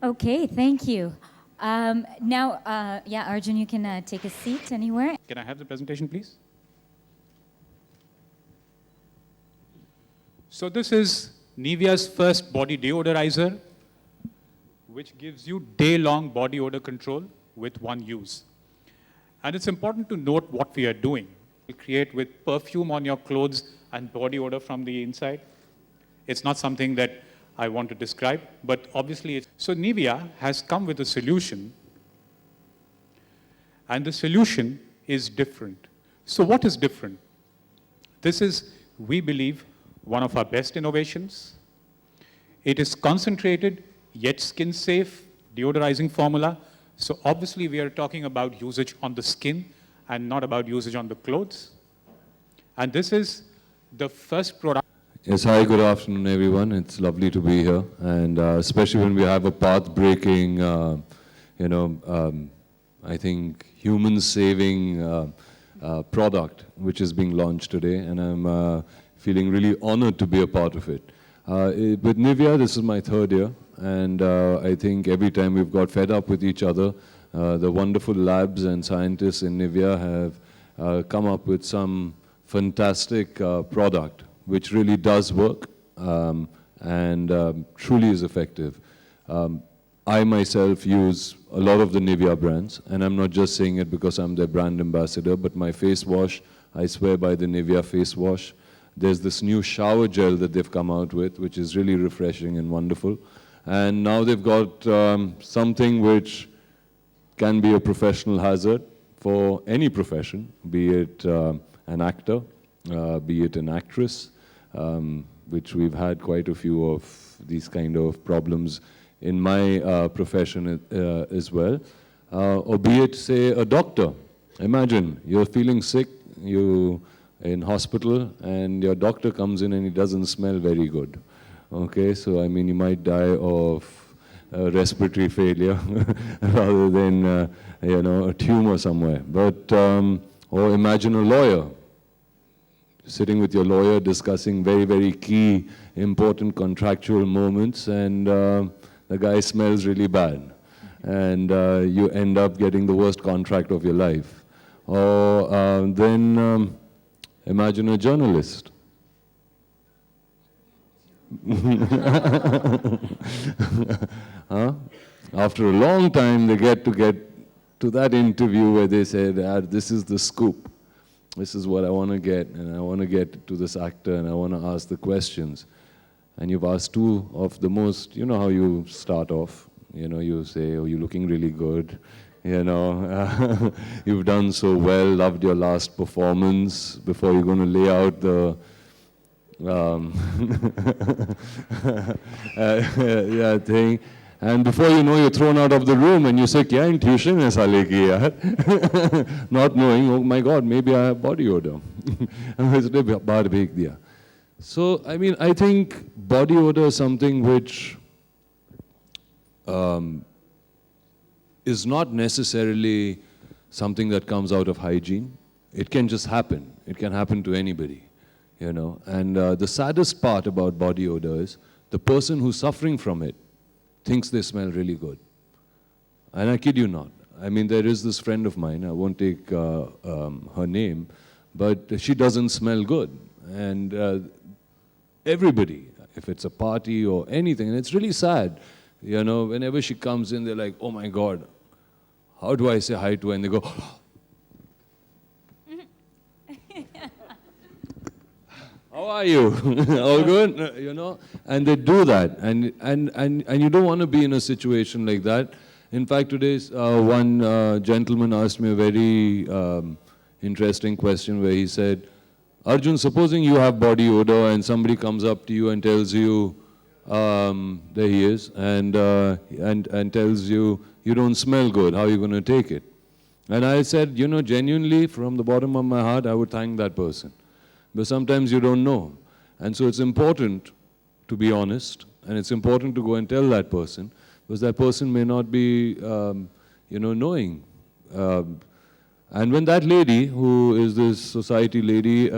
Okay, thank you. Now, Arjun, you can take a seat anywhere. Can I have the presentation, please? So this is Nivea's first body deodorizer, which gives you day-long body odor control with one use. And it's important to note what we are doing. We create with perfume on your clothes and body odor from the inside. It's not something that I want to describe, but obviously so Nivea has come with a solution, and the solution is different. So what is different? This is, we believe, one of our best innovations. It is concentrated yet skin-safe deodorizing formula. So obviously we are talking about usage on the skin and not about usage on the clothes. And this is the first product. Yes, hi, good afternoon, everyone. It's lovely to be here, and especially when we have a path-breaking, I think human-saving product which is being launched today, and I'm feeling really honored to be a part of it. With Nivea, this is my third year, and I think every time we've got fed up with each other, the wonderful labs and scientists in Nivea have come up with some fantastic product which really does work and truly is effective. I myself use a lot of the Nivea brands, and I'm not just saying it because I'm their brand ambassador, but my face wash, I swear by the Nivea face wash. There's this new shower gel that they've come out with, which is really refreshing and wonderful. And now they've got something which can be a professional hazard for any profession, be it an actor, be it an actress, which we've had quite a few of these kind of problems in my profession as well, or be it, say, a doctor. Imagine you're feeling sick, you in hospital, and your doctor comes in and he doesn't smell very good. Okay, so I mean, you might die of respiratory failure rather than a tumor somewhere. But or imagine a lawyer sitting with your lawyer discussing very, very key, important contractual moments, and the guy smells really bad, and you end up getting the worst contract of your life. Or then imagine a journalist. Huh? After a long time, they get to that interview where they said, this is the scoop. This is what I want to get, and I want to get to this actor, and I want to ask the questions. And you've asked two of the most, you know how you start off. You say, oh, you're looking really good. You've done so well, loved your last performance, before you're going to lay out the thing. And before you know, you're thrown out of the room and you say, kya intuition hai sale ki yaar? Not knowing, oh my God, maybe I have body odor. So, I mean, I think body odor is something which is not necessarily something that comes out of hygiene. It can just happen. It can happen to anybody, And the saddest part about body odor is the person who's suffering from it thinks they smell really good. And I kid you not. I mean, there is this friend of mine, I won't take her name, but she doesn't smell good. And everybody, if it's a party or anything, and it's really sad, whenever she comes in, they're like, oh my God, how do I say hi to her? And they go, how are you? All good? And they do that. And you don't want to be in a situation like that. In fact, today, one gentleman asked me a very interesting question where he said, Arjun, supposing you have body odor and somebody comes up to you and tells you, there he is, and tells you, you don't smell good, how are you going to take it? And I said, genuinely, from the bottom of my heart, I would thank that person. But sometimes you don't know. And so it's important to be honest, and it's important to go and tell that person, because that person may not be, knowing. And when that lady, who is this society lady,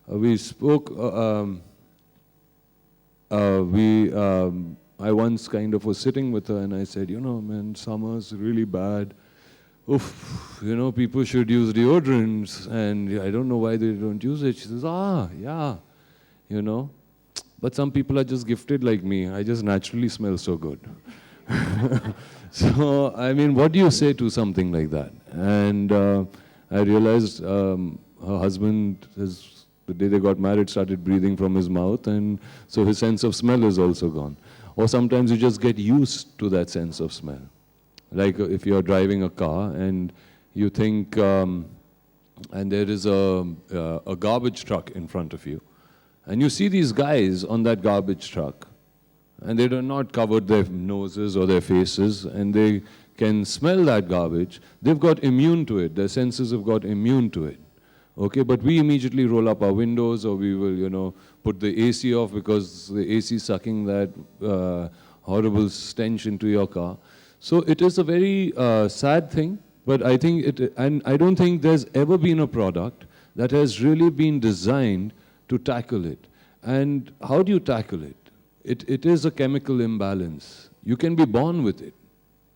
we spoke, I once kind of was sitting with her and I said, you know, man, summer's really bad. Oof, you know, people should use deodorants, and I don't know why they don't use it. She says, yeah, you know. But some people are just gifted like me. I just naturally smell so good. So, I mean, what do you say to something like that? And I realized her husband, the day they got married, started breathing from his mouth, and so his sense of smell is also gone. Or sometimes you just get used to that sense of smell. Like if you're driving a car and you think, and there is a garbage truck in front of you, and you see these guys on that garbage truck, and they do not cover their noses or their faces, and they can smell that garbage. They've got immune to it. Their senses have got immune to it. Okay, but we immediately roll up our windows, or we will, you know, put the AC off because the AC is sucking that horrible stench into your car. So it is a very sad thing, but I think and I don't think there's ever been a product that has really been designed to tackle it. And how do you tackle it? It is a chemical imbalance. You can be born with it.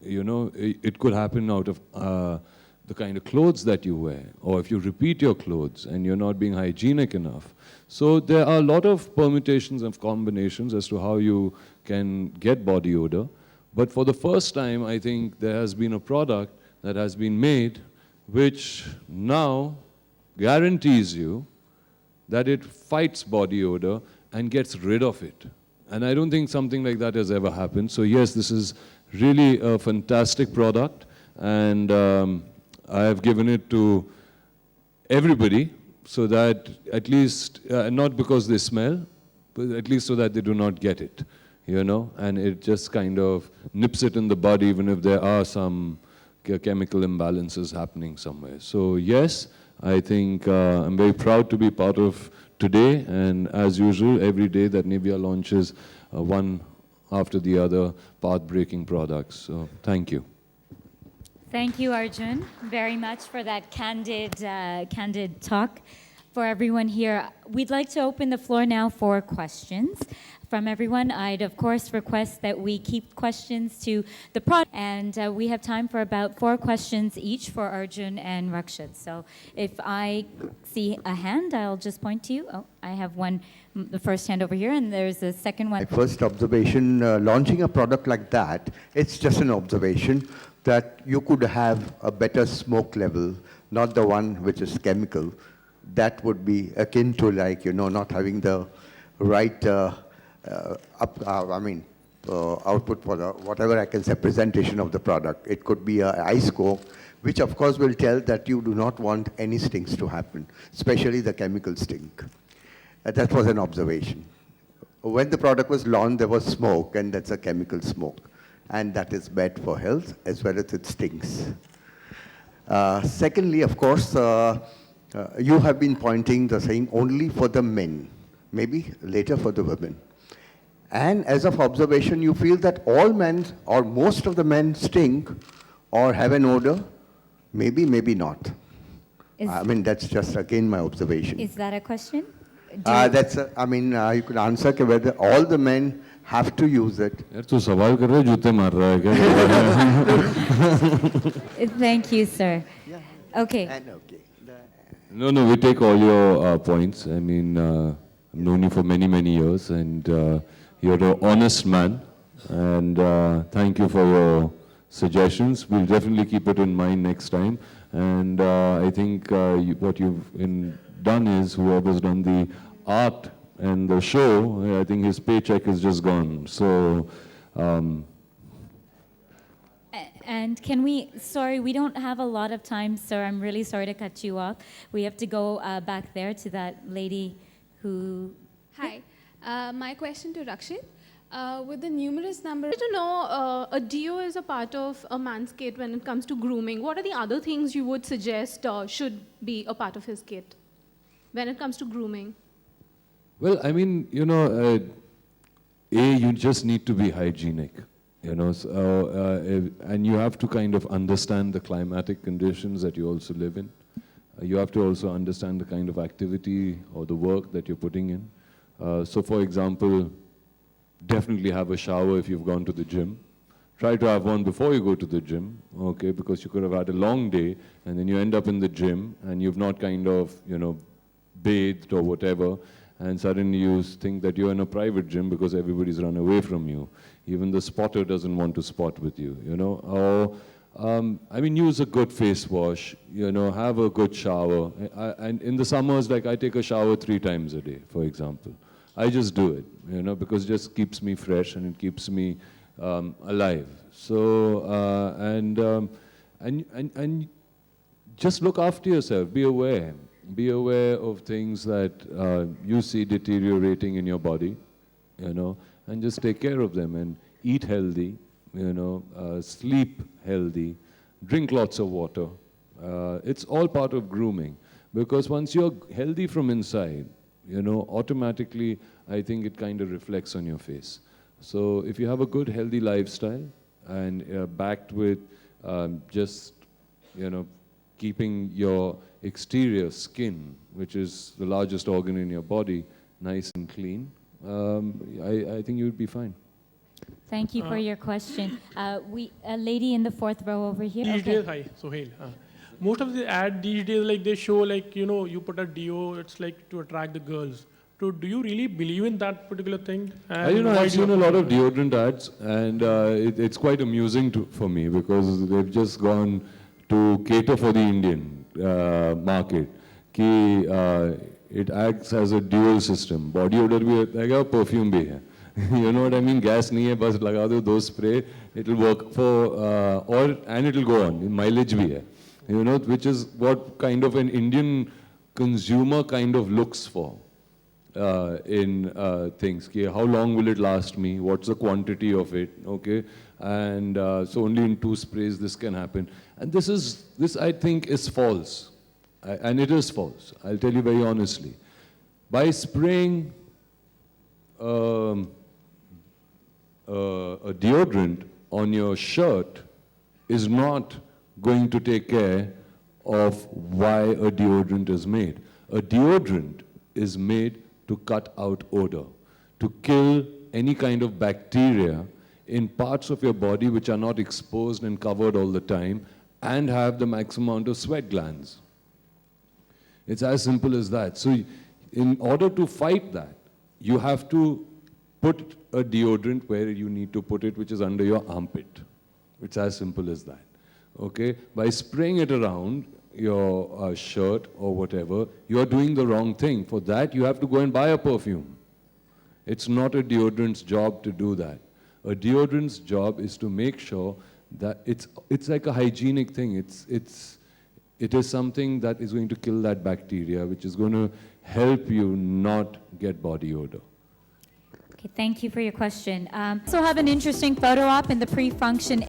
You know, it could happen out of the kind of clothes that you wear, or if you repeat your clothes and you're not being hygienic enough. So there are a lot of permutations and combinations as to how you can get body odor. But for the first time, I think there has been a product that has been made which now guarantees you that it fights body odor and gets rid of it. And I don't think something like that has ever happened. So yes, this is really a fantastic product, and I have given it to everybody so that at least, not because they smell, but at least so that they do not get it, you know, and it just kind of nips it in the bud even if there are some chemical imbalances happening somewhere. So yes, I think I'm very proud to be part of today, and as usual, every day that Nivea launches one after the other path-breaking products. So thank you. Thank you, Arjun, very much for that candid talk. For everyone here, we'd like to open the floor now for questions from everyone. I'd, of course, request that we keep questions to the product, and we have time for about 4 questions each for Arjun and Rakshit. So if I see a hand, I'll just point to you. Oh, I have one, the first hand over here, and there's a second one. My first observation, launching a product like that, it's just an observation that you could have a better smoke level, not the one which is chemical. That would be akin to, like, you know, not having the right output for the, whatever I can say, presentation of the product. It could be an ice coke, which of course will tell that you do not want any stinks to happen, especially the chemical stink. That was an observation. When the product was launched, there was smoke, and that's a chemical smoke. And that is bad for health as well as it stinks. Secondly, of course, you have been pointing the saying only for the men, maybe later for the women. And as of observation, you feel that all men or most of the men stink or have an odor, maybe, maybe not. I mean, that's just again my observation. Is that a question? You could answer whether all the men have to use it. यार तू सवाल कर रहा है जूते मार रहा है क्या? Thank you, sir. Yeah. Okay. And okay. No, we take all your points. I mean, I've known you for many, many years, and you're an honest man. And thank you for your suggestions. We'll definitely keep it in mind next time. And I think what you've done is, whoever's done the art and the show, I think his paycheck is just gone. So. And can we, sorry, we don't have a lot of time, sir. I'm really sorry to cut you off. We have to go back there to that lady who... Hi. My question to Rakshit. With the numerous number, to know a deo is a part of a man's kit when it comes to grooming. What are the other things you would suggest should be a part of his kit when it comes to grooming? Well, I mean, you know, you just need to be hygienic, you know, and you have to kind of understand the climatic conditions that you also live in. You have to also understand the kind of activity or the work that you're putting in. So, for example, definitely have a shower if you've gone to the gym. Try to have one before you go to the gym, okay, because you could have had a long day and then you end up in the gym and you've not kind of, bathed or whatever, and suddenly you think that you're in a private gym because everybody's run away from you. Even the spotter doesn't want to spot with you, Or, use a good face wash, have a good shower. And in the summers, like I take a shower 3 times a day, for example. I just do it, because it just keeps me fresh and it keeps me alive. So, and just look after yourself, be aware. Be aware of things that you see deteriorating in your body, and just take care of them and eat healthy, sleep healthy, drink lots of water. It's all part of grooming, because once you're healthy from inside, automatically I think it kind of reflects on your face. So if you have a good healthy lifestyle and backed with just, keeping your exterior skin, which is the largest organ in your body, nice and clean, I think you would be fine. Thank you for your question. A lady in the 4th row over here. These Okay. days, hi, Sohail. Most of the ad these days, like they show, like, you put a deo, it's like to attract the girls. So do you really believe in that particular thing? And why I've do you seen a lot of deodorant ads, and it's quite amusing for me because they've just gone to cater for the Indian market. It acts as a dual system. Body odor bhi hai, like perfume bhi hai. You know what I mean? Gas nahi hai, bas laga do 2 spray. It'll work for, and it'll go on. Mileage bhi hai. Which is what kind of an Indian consumer kind of looks for. In things. How long will it last me? What's the quantity of it? Okay, and so only in 2 sprays this can happen. And this I think is false, and it is false. I'll tell you very honestly. By spraying a deodorant on your shirt is not going to take care of why a deodorant is made. A deodorant is made to cut out odor, to kill any kind of bacteria in parts of your body which are not exposed and covered all the time and have the maximum amount of sweat glands. It's as simple as that. So in order to fight that, you have to put a deodorant where you need to put it, which is under your armpit. It's as simple as that. Okay? By spraying it around your shirt or whatever, you're doing the wrong thing. For that, you have to go and buy a perfume. It's not a deodorant's job to do that. A deodorant's job is to make sure that it's like a hygienic thing. It is something that is going to kill that bacteria, which is going to help you not get body odor. Okay, thank you for your question. So have an interesting photo op in the pre-function